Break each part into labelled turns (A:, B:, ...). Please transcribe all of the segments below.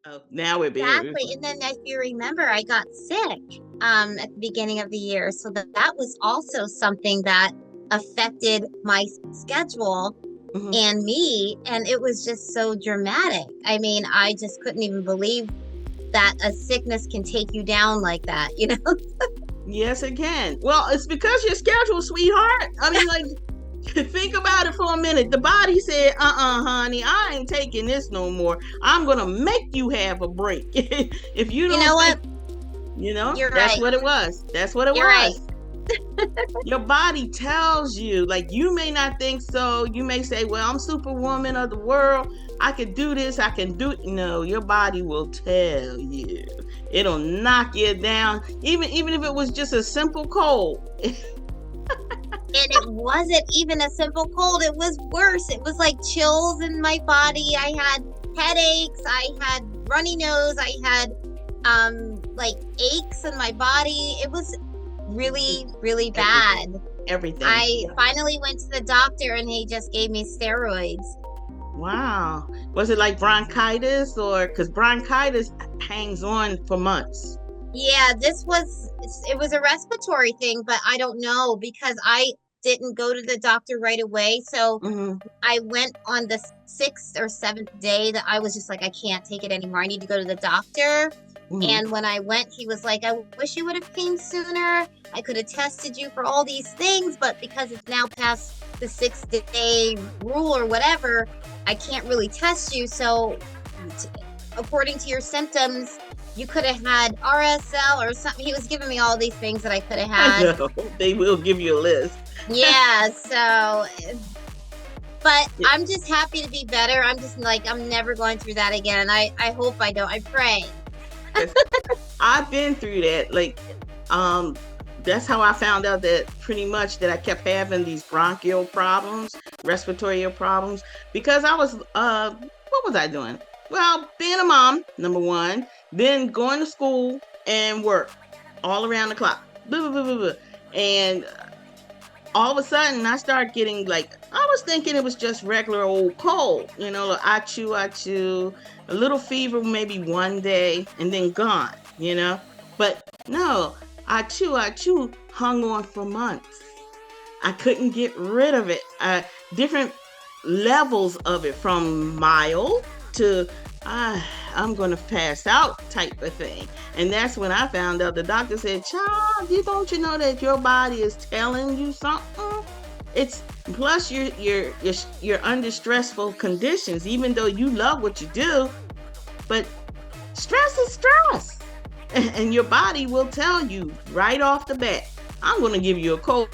A: Oh, now we're being.
B: Exactly. And then if you remember, I got sick at the beginning of the year. So that was also something that affected my schedule
A: Mhm.
B: and me. And it was just so dramatic. I mean, I just couldn't even believe that a sickness can take you down like that, you know?
A: Yes, it can. Well, it's because your schedule, sweetheart. I mean, like, think about it for a minute. The body said, honey, I ain't taking this no more. I'm going to make you have a break. If you
B: You know
A: don't
B: what?
A: think,
B: You're
A: that's
B: right.
A: what it was. That's what it
B: You're right.
A: was. Your body tells you, like, you may not think so. You may say, well, I'm superwoman of the world. I can do this. I can do it. No, your body will tell you. It'll knock you down. Even if it was just a simple cold.
B: And it wasn't even a simple cold. It was worse. It was like chills in my body. I had headaches. I had runny nose. I had like aches in my body. It was really, really bad.
A: Everything.
B: I finally went to the doctor and he just gave me steroids.
A: Wow. Was it like bronchitis, or because bronchitis hangs on for months?
B: Yeah, it was a respiratory thing, but I don't know because I didn't go to the doctor right away. So I went on the 6th or 7th day that I was just like, I can't take it anymore. I need to go to the doctor. And when I went, he was like, I wish you would have came sooner. I could have tested you for all these things, but because it's now past the 6th-day rule or whatever, I can't really test you. So according to your symptoms, you could have had RSL or something. He was giving me all these things that I could have had.
A: I know. They will give you a list.
B: Yeah, so, but I'm just happy to be better. I'm just like, I'm never going through that again. I hope I don't. I pray.
A: I've been through that. Like, that's how I found out that pretty much that I kept having these bronchial problems, respiratory problems, because I was, what was I doing? Well, being a mom, number one, then going to school and work all around the clock. Blah, blah, blah, blah. And all of a sudden I started getting, like, I was thinking it was just regular old cold, you know, like achoo, a little fever maybe one day and then gone, you know. But no, achoo hung on for months. I couldn't get rid of it. Different levels of it, from mild to I'm going to pass out type of thing. And that's when I found out. The doctor said, child, don't you know that your body is telling you something? It's plus you're under stressful conditions, even though you love what you do. But stress is stress. And your body will tell you right off the bat, I'm going to give you a cold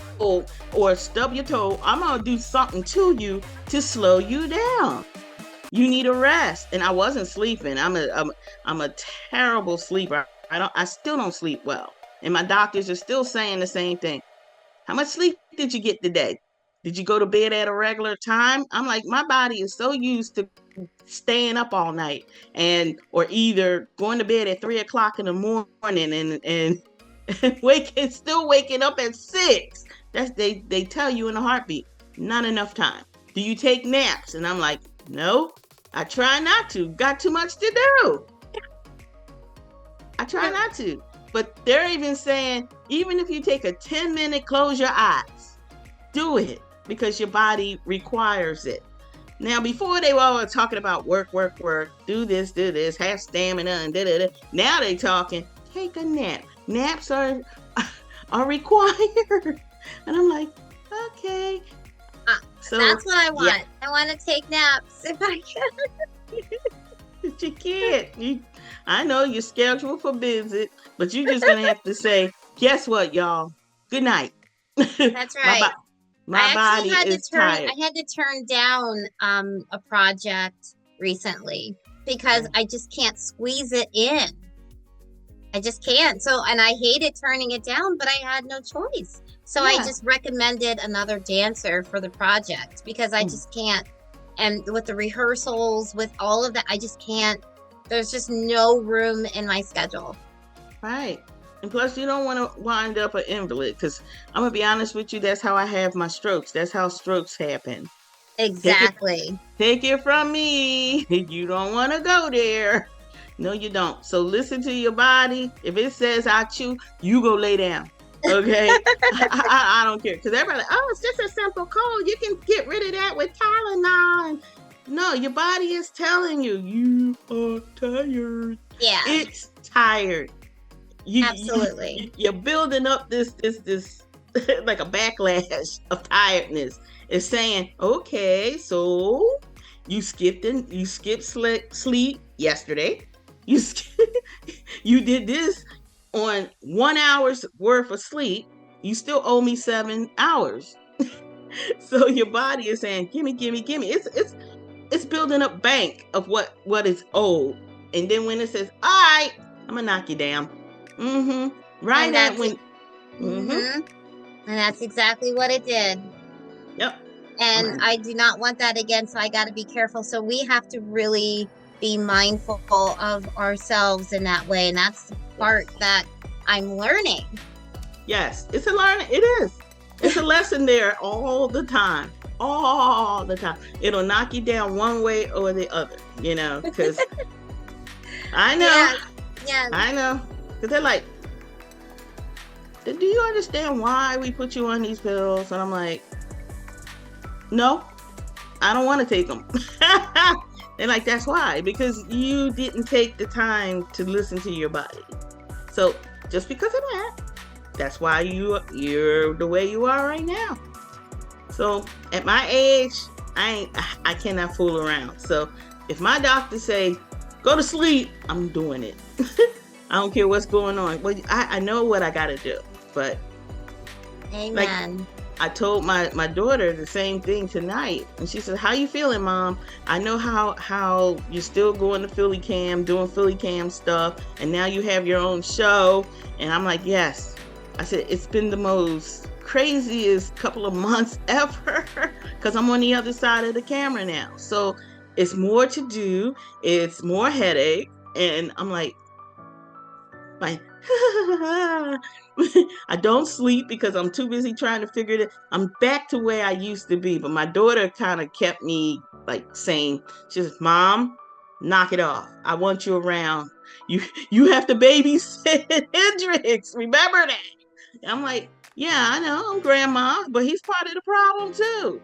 A: or stub your toe. I'm going to do something to you to slow you down. You need a rest. And I wasn't sleeping. I'm a terrible sleeper. I still don't sleep well. And my doctors are still saying the same thing. How much sleep did you get today? Did you go to bed at a regular time? I'm like, my body is so used to staying up all night or either going to bed at 3:00 in the morning and still waking up at 6. They tell you in a heartbeat, not enough time. Do you take naps? And I'm like, no, I try not to. Got too much to do. I try not to. But they're even saying, even if you take a 10-minute close your eyes, do it, because your body requires it. Now, before they were all talking about work, do this, have stamina, and da-da-da. Now they talking, take a nap. Naps are required. And I'm like, okay.
B: So that's what I want. Yeah. I want to take naps if I can.
A: But you can't. I know your schedule forbids it, but you're just going to have to say, guess what, y'all? Good night.
B: That's right.
A: My body is tired.
B: I had to turn down a project recently because I just can't squeeze it in. I just can't. So, and I hated turning it down, but I had no choice. So I just recommended another dancer for the project because I just can't. And with the rehearsals, with all of that, I just can't. There's just no room in my schedule.
A: Right. And plus, you don't want to wind up an invalid, because I'm going to be honest with you, that's how I have my strokes. That's how strokes happen.
B: Exactly.
A: Take it from me. You don't want to go there. No, you don't. So listen to your body. If it says I chew, you go lay down. Okay? I don't care. Because everybody, oh, it's just a simple cold. You can get rid of that with Tylenol. No, your body is telling you, you are tired.
B: Yeah.
A: It's tired.
B: Absolutely.
A: You're building up this like a backlash of tiredness. It's saying, okay, so you skipped sleep yesterday. You did this on 1 hour's worth of sleep. You still owe me 7 hours. So your body is saying, gimme. It's building up bank of what is owed. And then when it says, all right, I'm gonna knock you down. Right at when.
B: And that's exactly what it did.
A: Yep.
B: And I do not want that again, so I got to be careful. So we have to really be mindful of ourselves in that way, and that's the part that I'm learning.
A: Yes, it's a learning. It is. It's a lesson there all the time. All the time. It'll knock you down one way or the other, because I know.
B: Yeah.
A: I know. Because they're like, do you understand why we put you on these pills? And I'm like, no, I don't want to take them. They're like, that's why. Because you didn't take the time to listen to your body. So just because of that, that's why you're the way you are right now. So at my age, I cannot fool around. So if my doctor say, go to sleep, I'm doing it. I don't care what's going on. Well, I know what I got to do. But
B: amen.
A: Like, I told my daughter the same thing tonight. And she said, how you feeling, Mom? I know how you're still going to Philly Cam, doing Philly Cam stuff. And now you have your own show. And I'm like, yes. I said, it's been the most craziest couple of months ever. Because I'm on the other side of the camera now. So it's more to do. It's more headache. And I'm like, I don't sleep because I'm too busy trying to figure it out. I'm back to where I used to be. But my daughter kind of kept me like saying, she says, Mom, knock it off. I want you around. You have to babysit Hendrix. Remember that? And I'm like, yeah, I know, I'm grandma, but he's part of the problem too,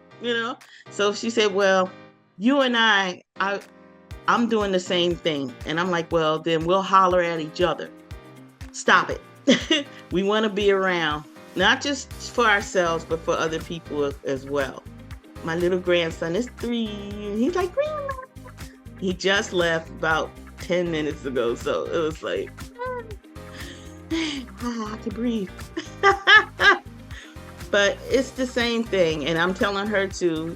A: So she said, well, you and I'm doing the same thing. And I'm like, well, then we'll holler at each other. Stop it. We want to be around, not just for ourselves, but for other people as well. My little grandson is 3, and he's like, Grandma. He just left about 10 minutes ago, so it was like, I can breathe. But it's the same thing, and I'm telling her to,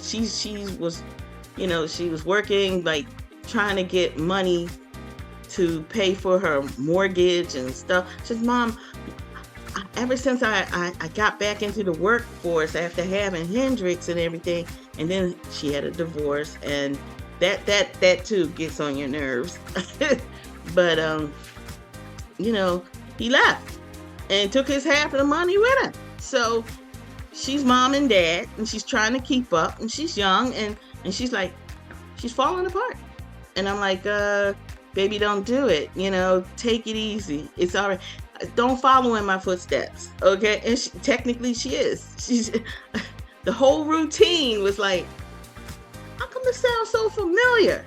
A: she was working, like trying to get money to pay for her mortgage and stuff. She says, Mom, ever since I got back into the workforce after having Hendrix and everything, and then she had a divorce, and that too gets on your nerves. But he left and took his half of the money with him. So she's mom and dad, and she's trying to keep up, and she's young, and she's like, she's falling apart. And I'm like, baby, don't do it. Take it easy. It's all right. Don't follow in my footsteps. Okay. And technically she is. She's the whole routine was like, how come this sounds so familiar?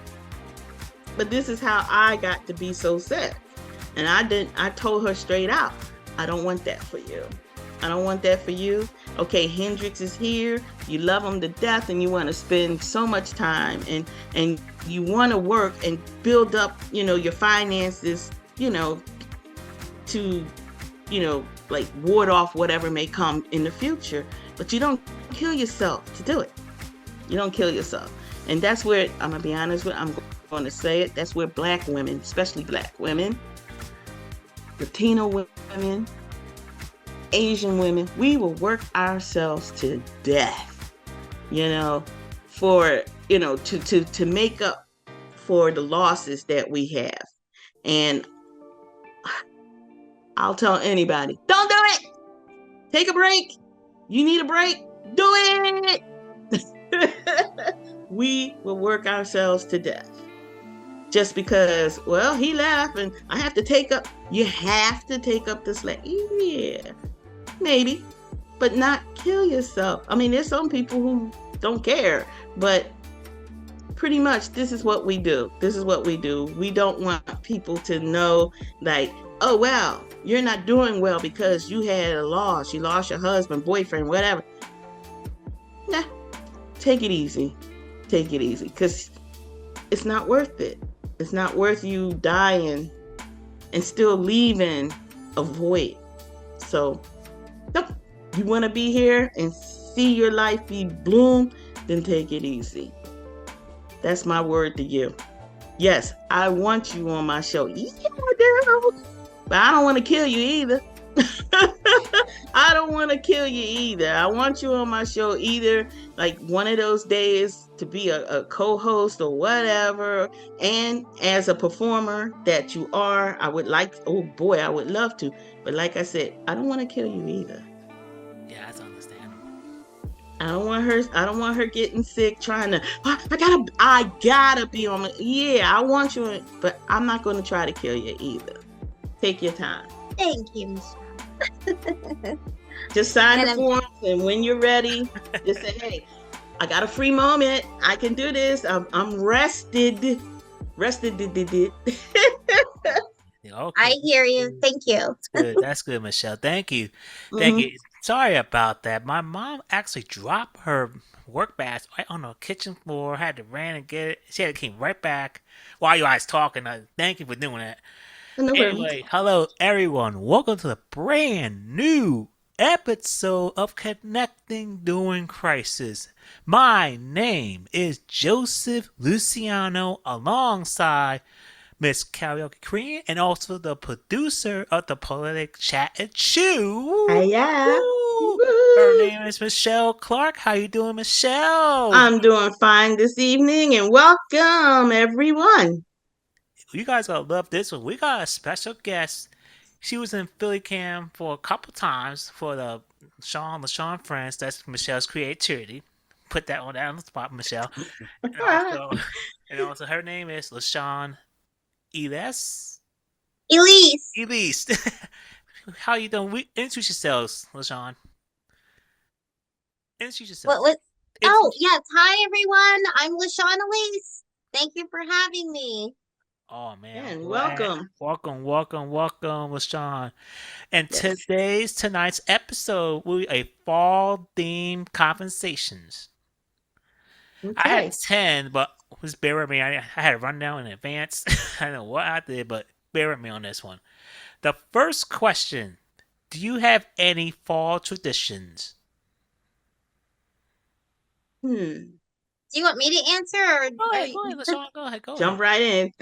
A: But this is how I got to be so sick. And I told her straight out, I don't want that for you. I don't want that for you. Okay, Hendrix is here. You love him to death, and you want to spend so much time, and you want to work and build up, your finances, to, like ward off whatever may come in the future. But you don't kill yourself to do it. You don't kill yourself. And that's where, I'm going to be honest with, I'm going to say it, that's where Black women, especially Black women, Latino women, Asian women, we will work ourselves to death, for, to make up for the losses that we have. And I'll tell anybody, don't do it. Take a break. You need a break. Do it. We will work ourselves to death. just because, well, he left and I have to take up, you have to take up the slack. Yeah, maybe, but not kill yourself. I mean, there's some people who don't care, but pretty much this is what we do. This is what we do. We don't want people to know, like, oh, well, you're not doing well because you had a loss. You lost your husband, boyfriend, whatever. Nah, take it easy. Take it easy, because it's not worth it. It's not worth you dying and still leaving a void. So, nope. You want to be here and see your life be bloom, then take it easy. That's my word to you. Yes, I want you on my show. Yeah, I do. But I don't want to kill you either. I don't want to kill you either. I want you on my show either, like one of those days, to be a co-host or whatever. And as a performer that you are, I would like, oh boy, I would love to. But like I said, I don't want to kill you either.
C: Yeah, that's understandable.
A: I don't want her getting sick trying to, I gotta be on my, yeah, I want you, but I'm not going to try to kill you either. Take your time.
B: Thank you, Michelle.
A: Just sign the forms, and when you're ready, just say, hey, I got a free moment. I can do this. I'm rested. Okay.
B: I hear you. Thank you.
C: That's good, Michelle. Thank you. Thank you. Sorry about that. My mom actually dropped her work bags right on the kitchen floor. Had to ran and get it. She had to came right back while you guys talking. Thank you for doing that.
A: No
C: anyway, hello everyone. Welcome to the brand new episode of Connecting During Crisis. My name is Joseph Luciano, alongside Miss Karaoke Queen and also the producer of the Politic Chat and Chew.
A: Yeah.
C: Her name is Michelle Clark. How you doing, Michelle?
A: I'm doing fine this evening, and welcome everyone.
C: You guys gonna love this one. We got a special guest. She was in Philly Cam for a couple times for the LaShawn Friends. That's Michelle's creativity. Put that on the spot, Michelle. And also her name is LaShawn Elise. How you doing? Introduce yourselves, LaShawn. Introduce yourself.
B: Yes. Hi, everyone. I'm LaShawn Elise. Thank you for having me.
C: Oh, man.
A: And welcome,
C: LaShawn. And tonight's episode will be a fall-themed conversations. Okay. I had 10, but just bear with me. I had a rundown in advance. I don't know what I did, but bear with me on this one. The first question: do you have any fall traditions?
B: Do you want me to answer? Or
C: go ahead, LaShawn. Go ahead.
A: Jump right in.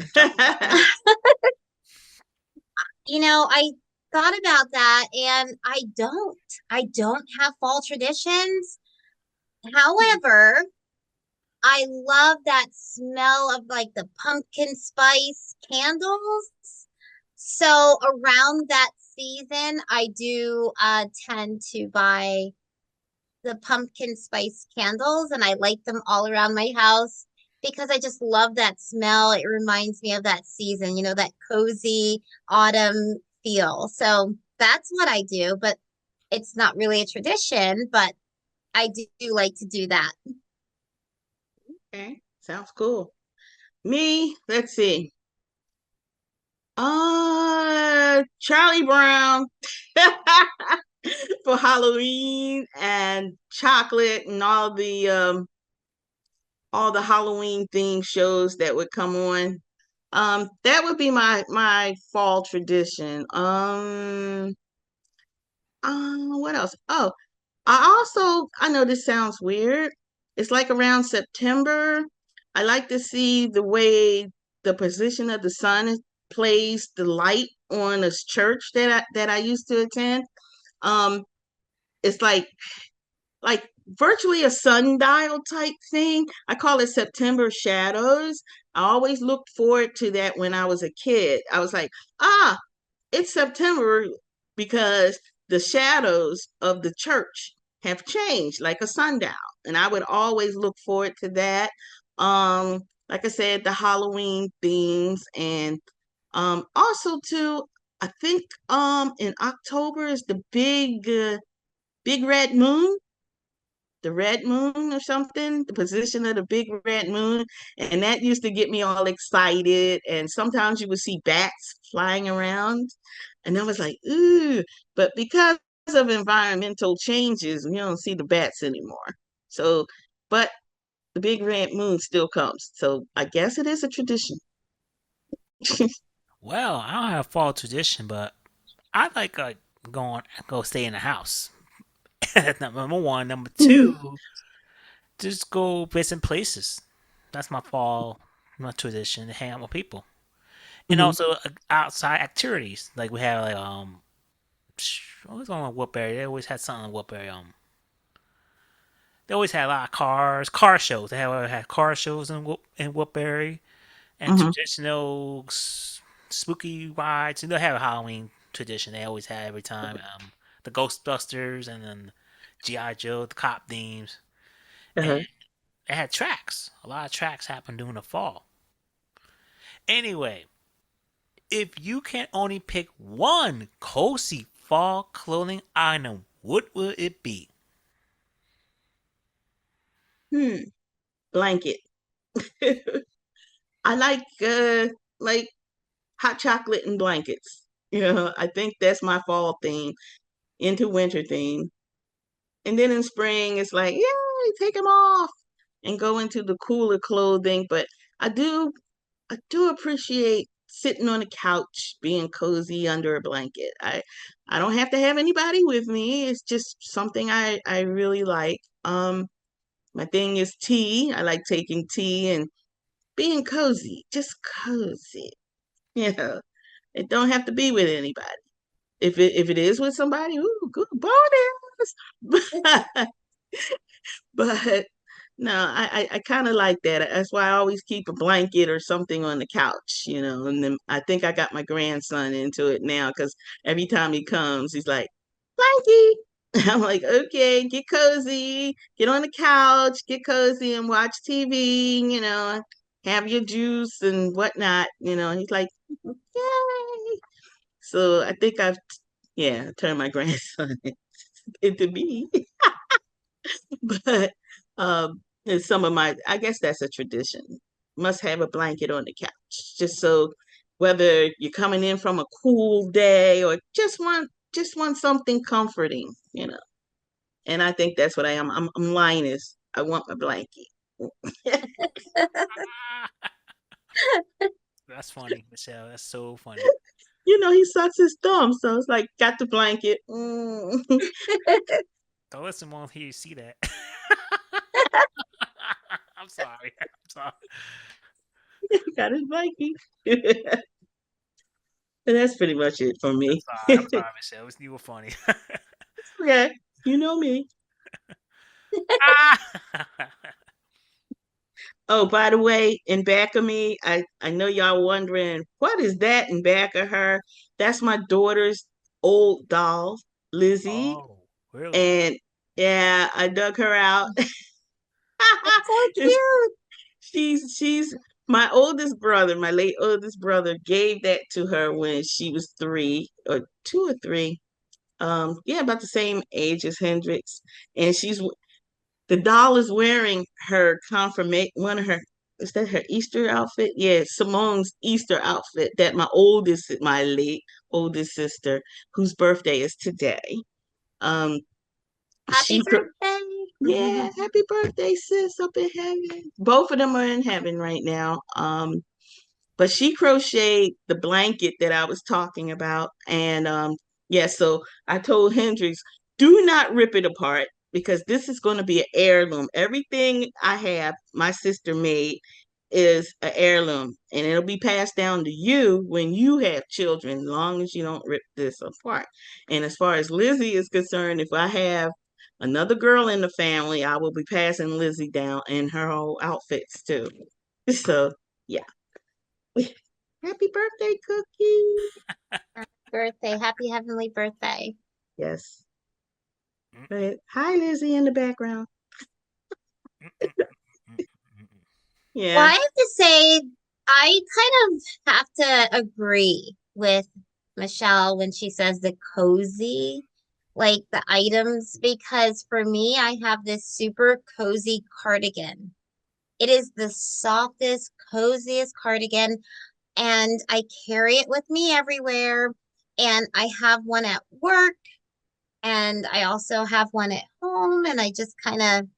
B: I thought about that, and I don't have fall traditions. However, I love that smell of like the pumpkin spice candles. So around that season, I do tend to buy the pumpkin spice candles, and I light them all around my house because I just love that smell. It reminds me of that season, that cozy autumn feel. So that's what I do, but it's not really a tradition, but I do like to do that.
A: Okay, sounds cool. Me, let's see. Charlie Brown for Halloween, and chocolate, and all the Halloween themed shows that would come on. That would be my fall tradition. What else? Oh, I know this sounds weird. It's like around September. I like to see the way the position of the sun plays the light on this church that I used to attend. It's like virtually a sundial type thing. I call it September shadows. I always looked forward to that when I was a kid. I was like, it's September because the shadows of the church have changed like a sundial. And I would always look forward to that. like I said, the Halloween themes, and also too, I think in October is the big red moon, the red moon or something, the position of the big red moon. And that used to get me all excited. And sometimes you would see bats flying around. And I was like, ooh. But because of environmental changes, you don't see the bats anymore. So, but the big red moon still comes. So I guess it is a tradition.
C: Well, I don't have fall tradition, but I like go stay in the house. That's number one. Number two, just go visit places. That's my fall my tradition to hang out with people, and
A: Mhm,
C: also outside activities like we have like what was on Woodbury? They always had something on Woodbury. They always had a lot of car shows. They had car shows in Woodbury and
A: mhm,
C: traditional spooky rides. And they have a Halloween tradition. They always had every time. The Ghostbusters and then GI Joe, the cop themes, and
A: uh-huh.
C: they had tracks. A lot of tracks happen during the fall. Anyway, if you can only pick one cozy fall clothing item, what would it be?
A: Hmm. Blanket. I like hot chocolate and blankets. I think that's my fall theme into winter theme. And then in spring, it's like, yay, take them off and go into the cooler clothing. But I do, I do appreciate sitting on the couch, being cozy under a blanket. I don't have to have anybody with me. It's just something I really like. My thing is tea. I like taking tea and being cozy, just cozy. You know, it don't have to be with anybody. If it is with somebody, ooh, good bonus. But no, I kind of like that. That's why I always keep a blanket or something on the couch, And then I think I got my grandson into it now because every time he comes, he's like, blankie. I'm like, okay, get cozy, get on the couch, get cozy and watch TV, have your juice and whatnot. And he's like, yay. So I think yeah, turned my grandson into me. But and some of I guess that's a tradition. Must have a blanket on the couch, just so whether you're coming in from a cool day or just want something comforting. And I think that's what I am. I'm Linus. I want my blanket.
C: That's funny, Michelle. That's so funny.
A: He sucks his thumb, so it's like got the blanket. Mm.
C: Don't listen won't hear you see that. I'm sorry. I'm sorry.
A: Got his blanket. And that's pretty much it for
C: I'm
A: me.
C: sorry. I'm sorry, Michelle. You were funny.
A: Okay, you know me. Oh, by the way, in back of me, I know y'all wondering, what is that in back of her? That's my daughter's old doll, Lizzie.
C: Oh, really?
A: And yeah, I dug her out.
B: That's so
A: It's-
B: cute.
A: she's my oldest brother, my late oldest brother gave that to her when she was 3 or 2 or 3. Yeah, about the same age as Hendrix. And the doll is wearing her confirmation, one of her, is that her Easter outfit? Yeah, Simone's Easter outfit that my late oldest sister, whose birthday is today. Um,
B: Happy
A: she,
B: birthday.
A: yeah, happy birthday, sis, up in heaven. Both of them are in heaven right now. But she crocheted the blanket that I was talking about. And yeah, so I told Hendrix, do not rip it apart because this is going to be an heirloom. Everything I have, my sister made is an heirloom and it'll be passed down to you when you have children, long as you don't rip this apart. And as far as Lizzie is concerned, if I have another girl in the family, I will be passing Lizzie down in her whole outfits too. So yeah. Happy birthday, Cookie.
B: Birthday. Happy heavenly birthday.
A: Yes.
C: Mm-mm,
A: But hi, Lizzie in the background.
C: mm-mm, mm-mm, mm-mm.
B: Well, I
A: Yeah.
B: have to say, I kind of have to agree with Michelle when she says the cozy, like the items, because for me, I have this super cozy cardigan. It is the softest, coziest cardigan, and I carry it with me everywhere. And I have one at work, and I also have one at home, and I just kind of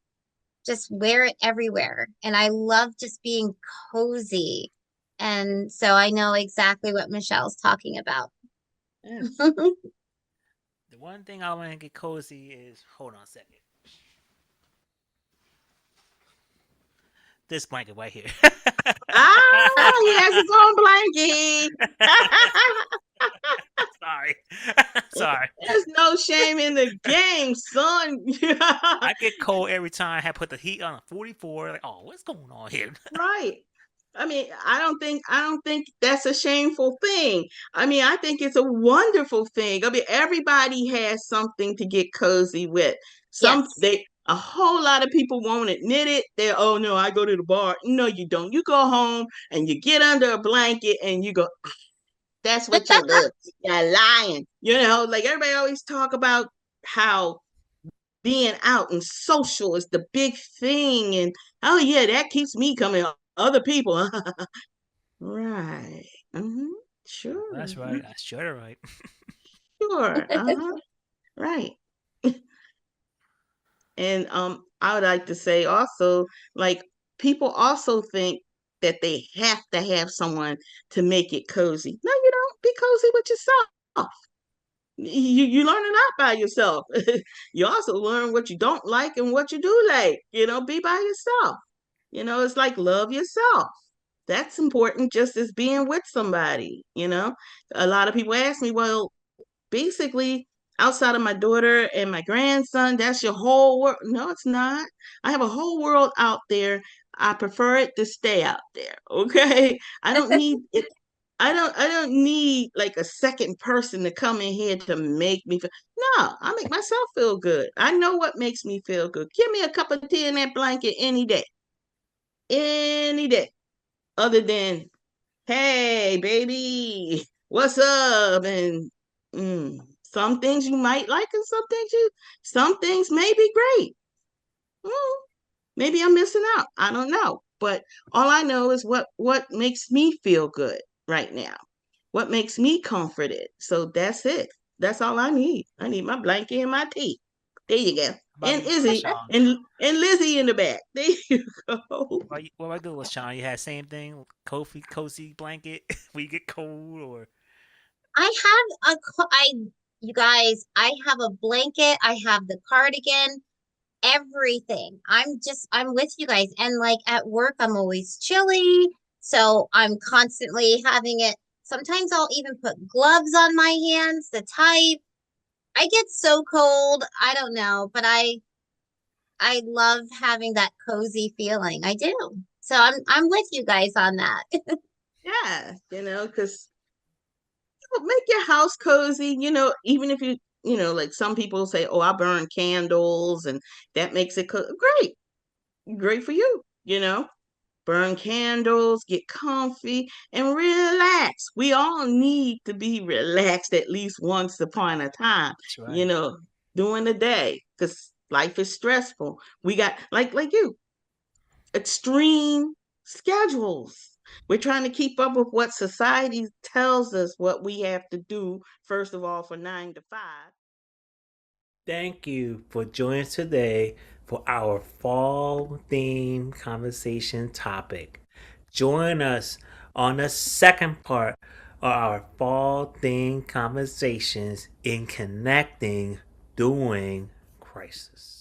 B: just wear it everywhere. And I love just being cozy. And so I know exactly what Michelle's talking about.
A: Yes.
C: The one thing I want to get cozy is, hold on a second, this blanket right here.
A: Ah, he has his own blankie.
C: Sorry. Sorry.
A: There's no shame in the game, son.
C: I get cold every time I put the heat on a 44. Like, oh, what's going on here?
A: Right. I mean, I don't think that's a shameful thing. I mean, I think it's a wonderful thing. I mean, everybody has something to get cozy with.
B: Yes.
A: A whole lot of people won't admit it. They, oh no, I go to the bar. No, you don't. You go home and you get under a blanket and you go, that's what you do. You're lying. Like everybody always talk about how being out and social is the big thing. And oh, yeah, that keeps me coming. Other people. Right. Mm-hmm.
C: That's
A: Sure.
C: right. That's sure right.
A: Sure. Uh-huh. Right. And I would like to say also, like, people also think that they have to have someone to make it cozy. No, you don't. Be cozy with yourself. You learn a lot by yourself. You also learn what you don't like and what you do like. Be by yourself. It's like love yourself. That's important just as being with somebody. A lot of people ask me, well, basically, outside of my daughter and my grandson, that's your whole world. No, it's not. I have a whole world out there. I prefer it to stay out there. Okay. I don't need it. I don't need like a second person to come in here to make me feel. No, I make myself feel good. I know what makes me feel good. Give me a cup of tea in that blanket any day. Any day. Other than, hey, baby, what's up? And some things you might like, and some things may be great. Mm, maybe I'm missing out. I don't know. But all I know is what makes me feel good right now. What makes me comforted. So that's it. That's all I need. I need my blanket and my tea. There you go.
C: How about
A: And
C: you,
A: Izzy
C: LaShawn?
A: and Lizzie in the back. There you go.
C: What about you, LaShawn? You had same thing, cozy blanket when you get cold, or
B: I have you guys, I have a blanket, I have the cardigan, everything. I'm with you guys. And like at work, I'm always chilly. So I'm constantly having it. Sometimes I'll even put gloves on my hands, the type. I get so cold. I don't know, but I love having that cozy feeling. I do. So I'm with you guys on that.
A: Yeah, because make your house cozy, even if like some people say, oh, I burn candles and that makes it great. Great for you. Burn candles, get comfy and relax. We all need to be relaxed at least once upon a time,
C: that's
A: you
C: right.
A: know, during the day because life is stressful. We got like you, extreme schedules. We're trying to keep up with what society tells us what we have to do, first of all, for 9 to 5.
C: Thank you for joining us today for our fall theme conversation topic. Join us on the second part of our fall theme conversations in connecting during crisis.